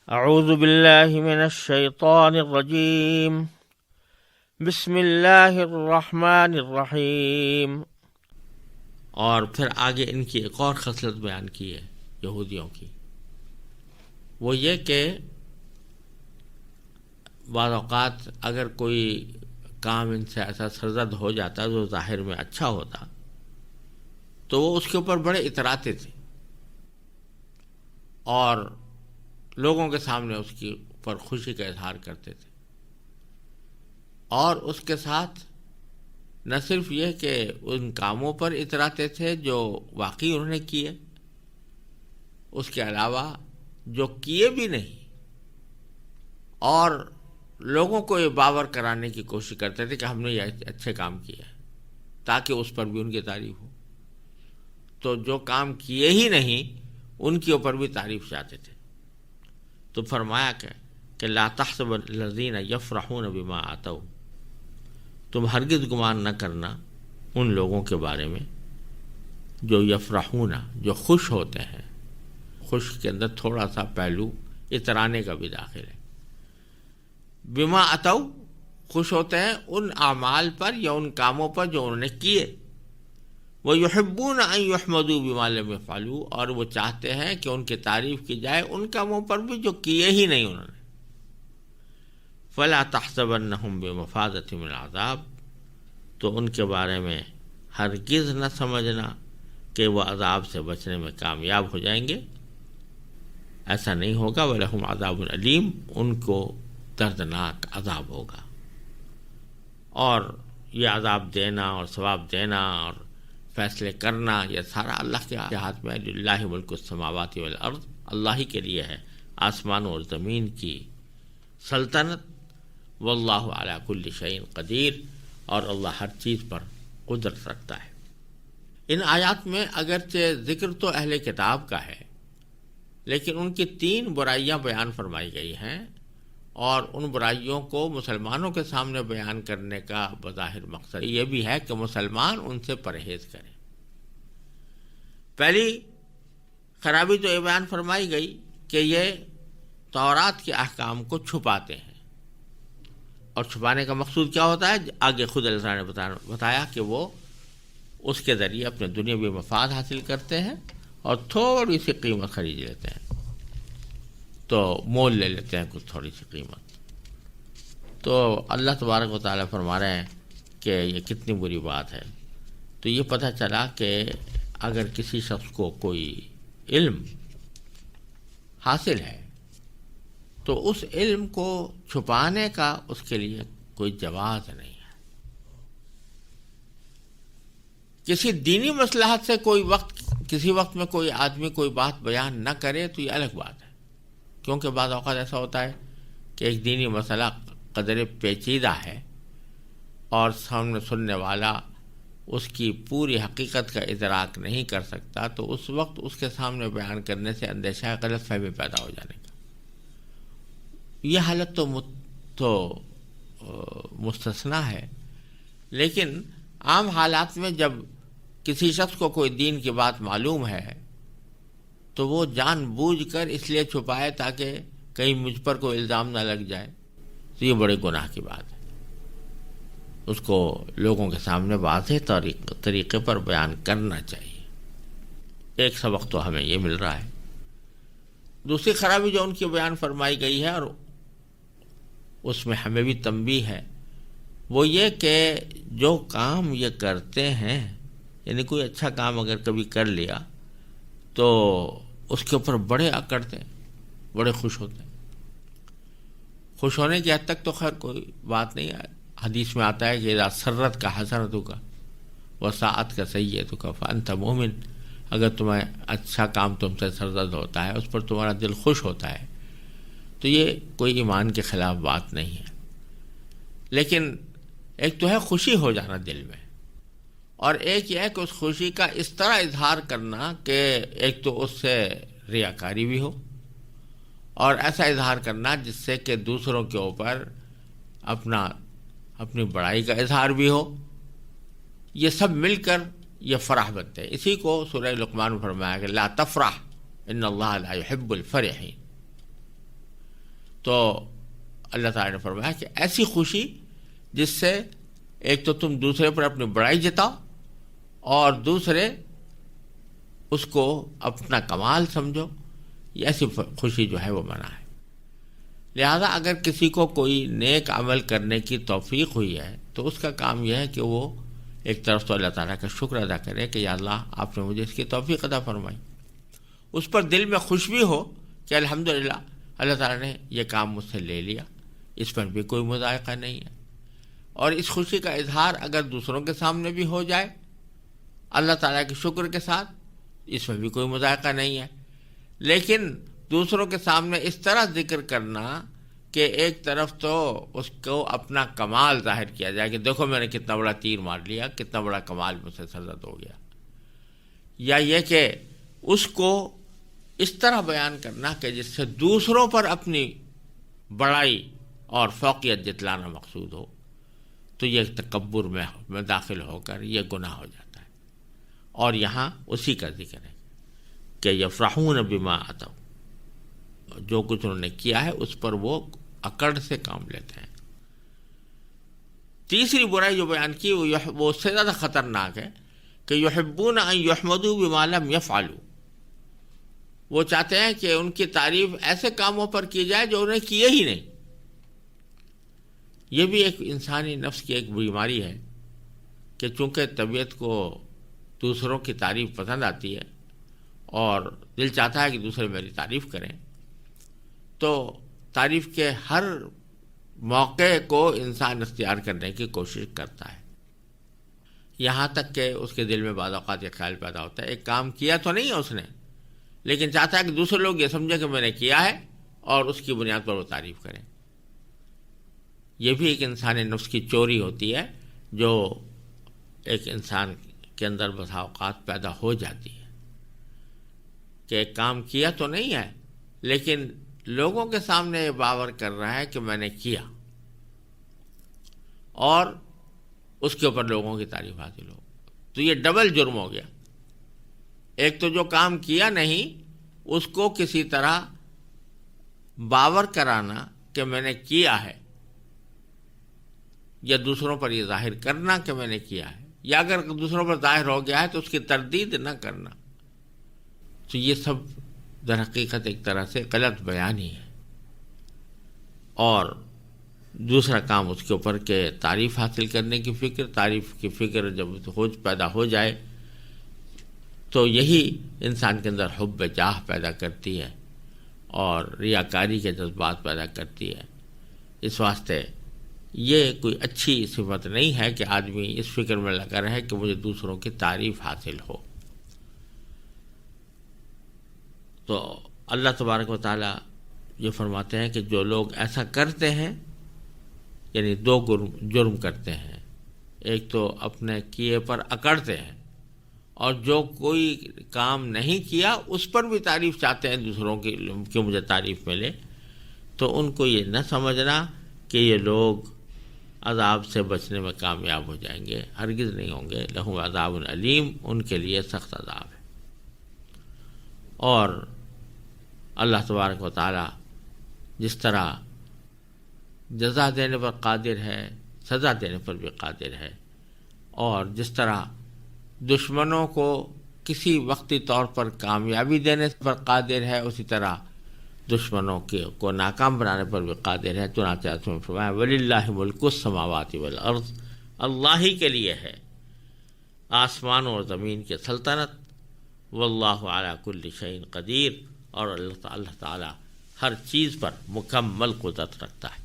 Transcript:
اعوذ باللہ من الشیطان الرجیم بسم اللہ الرحمن الرحیم۔ اور پھر آگے ان کی ایک اور خصلت بیان کی ہے یہودیوں کی، وہ یہ کہ بعض اوقات اگر کوئی کام ان سے ایسا سرزد ہو جاتا جو ظاہر میں اچھا ہوتا تو وہ اس کے اوپر بڑے اتراتے تھے اور لوگوں کے سامنے اس کی پر خوشی کا اظہار کرتے تھے، اور اس کے ساتھ نہ صرف یہ کہ ان کاموں پر اتراتے تھے جو واقعی انہوں نے کیے، اس کے علاوہ جو کیے بھی نہیں، اور لوگوں کو یہ باور کرانے کی کوشش کرتے تھے کہ ہم نے یہ اچھے کام کیے ہیں تاکہ اس پر بھی ان کی تعریف ہو۔ تو جو کام کیے ہی نہیں ان کے اوپر بھی تعریف چاہتے تھے۔ تو فرمایا کہ لا تحسب الذین یفرحون بما آتوا، تم ہرگز گمان نہ کرنا ان لوگوں کے بارے میں جو یفرحون، جو خوش ہوتے ہیں۔ خوش کے اندر تھوڑا سا پہلو اترانے کا بھی داخل ہے۔ بما آتوا، خوش ہوتے ہیں ان اعمال پر یا ان کاموں پر جو انہوں نے کیے۔ وَيُحِبُّونَ أَن يُحْمَدُوا بِمَا لَمْ يَفْعَلُوا، اور وہ چاہتے ہیں کہ ان کی تعریف کی جائے ان کاموں پر بھی جو کیے ہی نہیں انہوں نے۔ فَلَا تَحْسَبَنَّهُمْ بِمَفَازَةٍ مِنَ الْعَذَابِ، تو ان کے بارے میں ہرگز نہ سمجھنا کہ وہ عذاب سے بچنے میں کامیاب ہو جائیں گے، ایسا نہیں ہوگا۔ وَلَهُمْ عَذَابٌ أَلِيمٌ، ان کو دردناک عذاب ہوگا۔ اور یہ عذاب دینا اور ثواب دینا اور فیصلے کرنا یہ سارا اللہ کے ہاتھ میں ہے۔ للہ ملک السماوات والارض، اللہ ہی کے لیے ہے آسمان اور زمین کی سلطنت۔ واللہ علی کل شیء قدیر، اور اللہ ہر چیز پر قدرت رکھتا ہے۔ ان آیات میں اگرچہ ذکر تو اہل کتاب کا ہے، لیکن ان کی 3 برائیاں بیان فرمائی گئی ہیں، اور ان برائیوں کو مسلمانوں کے سامنے بیان کرنے کا بظاہر مقصد یہ بھی ہے کہ مسلمان ان سے پرہیز کریں۔ پہلی خرابی تو یہ بیان فرمائی گئی کہ یہ تورات کے احکام کو چھپاتے ہیں، اور چھپانے کا مقصود کیا ہوتا ہے؟ آگے خود اللہ تعالیٰ نے بتایا کہ وہ اس کے ذریعے اپنے دنیاوی مفاد حاصل کرتے ہیں اور تھوڑی سی قیمت خرید لیتے ہیں، تو مول لے لیتے ہیں کچھ تھوڑی سی قیمت۔ تو اللہ تبارک و تعالیٰ فرما رہے ہیں کہ یہ کتنی بری بات ہے۔ تو یہ پتہ چلا کہ اگر کسی شخص کو کوئی علم حاصل ہے تو اس علم کو چھپانے کا اس کے لیے کوئی جواز نہیں ہے۔ کسی دینی مصلحت سے کسی وقت میں کوئی آدمی کوئی بات بیان نہ کرے تو یہ الگ بات ہے، کیونکہ بعض اوقات ایسا ہوتا ہے کہ ایک دینی مسئلہ قدر پیچیدہ ہے اور سامنے سننے والا اس کی پوری حقیقت کا ادراک نہیں کر سکتا، تو اس وقت اس کے سامنے بیان کرنے سے اندیشہ غلط فہمی پیدا ہو جانے کا۔ یہ حالت تو مستثنیٰ ہے، لیکن عام حالات میں جب کسی شخص کو کوئی دین کی بات معلوم ہے تو وہ جان بوجھ کر اس لیے چھپائے تاکہ کہیں مجھ پر کوئی الزام نہ لگ جائے، تو یہ بڑے گناہ کی بات ہے۔ اس کو لوگوں کے سامنے واضح طریقے پر بیان کرنا چاہیے۔ ایک سبق تو ہمیں یہ مل رہا ہے۔ دوسری خرابی جو ان کی بیان فرمائی گئی ہے، اور اس میں ہمیں بھی تنبیہ ہے، وہ یہ کہ جو کام یہ کرتے ہیں، یعنی کوئی اچھا کام اگر کبھی کر لیا تو اس کے اوپر بڑے اکڑتے ہیں، بڑے خوش ہوتے ہیں۔ خوش ہونے کی حد تک تو خیر کوئی بات نہیں ہے۔ حدیث میں آتا ہے کہ اذا سرت کا حسنتک وساءت کا سیئتک فانت مومن، اگر تمہیں اچھا کام تم سے سرزد ہوتا ہے، اس پر تمہارا دل خوش ہوتا ہے، تو یہ کوئی ایمان کے خلاف بات نہیں ہے۔ لیکن ایک تو ہے خوشی ہو جانا دل میں، اور ایک یہ ہے کہ اس خوشی کا اس طرح اظہار کرنا کہ ایک تو اس سے ریاکاری بھی ہو، اور ایسا اظہار کرنا جس سے کہ دوسروں کے اوپر اپنی بڑائی کا اظہار بھی ہو، یہ سب مل کر یہ فرح بنتے ہیں۔ اسی کو سورہ لقمان میں فرمایا کہ لا تفرح ان اللہ لا يحب الفرحین، تو اللہ تعالیٰ نے فرمایا کہ ایسی خوشی جس سے ایک تو تم دوسرے پر اپنی بڑائی جتاؤ اور دوسرے اس کو اپنا کمال سمجھو، یہ ایسی خوشی جو ہے وہ منع ہے۔ لہذا اگر کسی کو کوئی نیک عمل کرنے کی توفیق ہوئی ہے تو اس کا کام یہ ہے کہ وہ ایک طرف تو اللہ تعالیٰ کا شکر ادا کرے کہ یا اللہ آپ نے مجھے اس کی توفیق عطا فرمائی، اس پر دل میں خوش بھی ہو کہ الحمدللہ اللہ تعالیٰ نے یہ کام مجھ سے لے لیا، اس پر بھی کوئی مذائقہ نہیں ہے، اور اس خوشی کا اظہار اگر دوسروں کے سامنے بھی ہو جائے اللہ تعالیٰ کے شکر کے ساتھ، اس میں بھی کوئی مذائقہ نہیں ہے۔ لیکن دوسروں کے سامنے اس طرح ذکر کرنا کہ ایک طرف تو اس کو اپنا کمال ظاہر کیا جائے کہ دیکھو میں نے کتنا بڑا تیر مار لیا، کتنا بڑا کمال مجھ سے سرزد ہو گیا، یا یہ کہ اس کو اس طرح بیان کرنا کہ جس سے دوسروں پر اپنی بڑائی اور فوقیت جتلانا مقصود ہو، تو یہ تکبر میں داخل ہو کر یہ گناہ ہو جاتا ہے۔ اور یہاں اسی کا ذکر ہے کہ یفرحون بما اتوا، جو کچھ انہوں نے کیا ہے اس پر وہ اکڑ سے کام لیتے ہیں۔ تیسری برائی جو بیان کی وہ اس سے زیادہ خطرناک ہے کہ یحبون ان یحمدوا بما لم یفعلوا، وہ چاہتے ہیں کہ ان کی تعریف ایسے کاموں پر کی جائے جو انہیں کیے ہی نہیں۔ یہ بھی ایک انسانی نفس کی ایک بیماری ہے کہ چونکہ طبیعت کو دوسروں کی تعریف پسند آتی ہے اور دل چاہتا ہے کہ دوسرے میری تعریف کریں، تو تعریف کے ہر موقع کو انسان اختیار کرنے کی کوشش کرتا ہے، یہاں تک کہ اس کے دل میں بعض اوقات یہ خیال پیدا ہوتا ہے ایک کام کیا تو نہیں ہے اس نے، لیکن چاہتا ہے کہ دوسرے لوگ یہ سمجھیں کہ میں نے کیا ہے اور اس کی بنیاد پر وہ تعریف کریں۔ یہ بھی ایک انسانی نفس کی چوری ہوتی ہے جو ایک انسان کے اندر بسا اوقات پیدا ہو جاتی ہے کہ ایک کام کیا تو نہیں ہے لیکن لوگوں کے سامنے یہ باور کر رہا ہے کہ میں نے کیا، اور اس کے اوپر لوگوں کی تعریف حاصل ہو، تو یہ ڈبل جرم ہو گیا۔ ایک تو جو کام کیا نہیں اس کو کسی طرح باور کرانا کہ میں نے کیا ہے، یا دوسروں پر یہ ظاہر کرنا کہ میں نے کیا ہے، یا اگر دوسروں پر ظاہر ہو گیا ہے تو اس کی تردید نہ کرنا، تو یہ سب در حقیقت ایک طرح سے غلط بیان ہی ہے۔ اور دوسرا کام اس کے اوپر کہ تعریف حاصل کرنے کی فکر، تعریف کی فکر جب پیدا ہو جائے تو یہی انسان کے اندر حب جاہ پیدا کرتی ہے اور ریاکاری کے جذبات پیدا کرتی ہے۔ اس واسطے یہ کوئی اچھی صفت نہیں ہے کہ آدمی اس فکر میں لگا رہے کہ مجھے دوسروں کی تعریف حاصل ہو۔ تو اللہ تبارک و تعالی یہ فرماتے ہیں کہ جو لوگ ایسا کرتے ہیں، یعنی دو جرم کرتے ہیں، ایک تو اپنے کیے پر اکڑتے ہیں، اور جو کوئی کام نہیں کیا اس پر بھی تعریف چاہتے ہیں دوسروں کی کہ مجھے تعریف ملے، تو ان کو یہ نہ سمجھنا کہ یہ لوگ عذاب سے بچنے میں کامیاب ہو جائیں گے، ہرگز نہیں ہوں گے۔ لہم عذاب علیم، ان کے لیے سخت عذاب ہے۔ اور اللہ تبارک و تعالی جس طرح جزا دینے پر قادر ہے، سزا دینے پر بھی قادر ہے، اور جس طرح دشمنوں کو کسی وقتی طور پر کامیابی دینے پر قادر ہے، اسی طرح دشمنوں کو ناکام بنانے پر بھی قادر ہے۔ چنانچہ اس میں فرمایا وَلِلَّهِ مُلْكُ السَّمَاوَاتِ وَالْأَرْضِ، اللہ ہی کے لیے ہے آسمان اور زمین کی سلطنت، واللہ علی کل شیء قدیر، اور اللہ تعالی ہر چیز پر مکمل قدرت رکھتا ہے۔